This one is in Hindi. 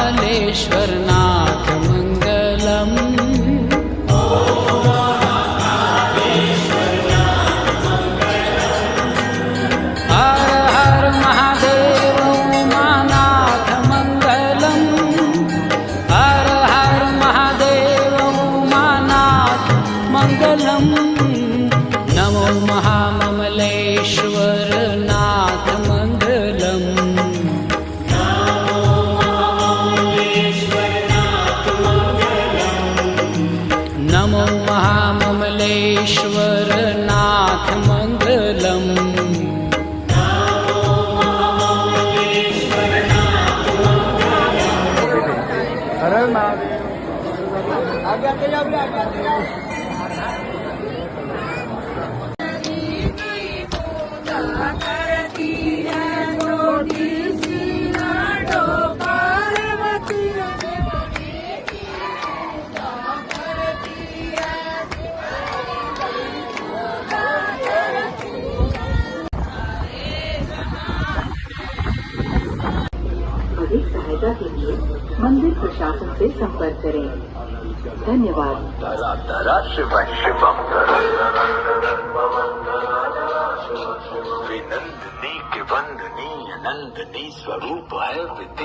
महाकालेश्वरनाथ मङ्गलम्। हर हर महादेव उमानाथ मङ्गलम्। हर हर महादेव उमानाथ मङ्गलम्। नमो महाममलेश्वरनाथ मङ्गलम्। नमो महाममलेश्वरनाथ मङ्गलम्। हर महादेव। आगे आते जाओ, आगे आते जाओ। अधिक सहायता के लिए मंदिर प्रशासन से संपर्क करें। धन्यवाद। शिवं शिवं विनंदनी के वंदनी अनंदनी स्वरूप है विद्या।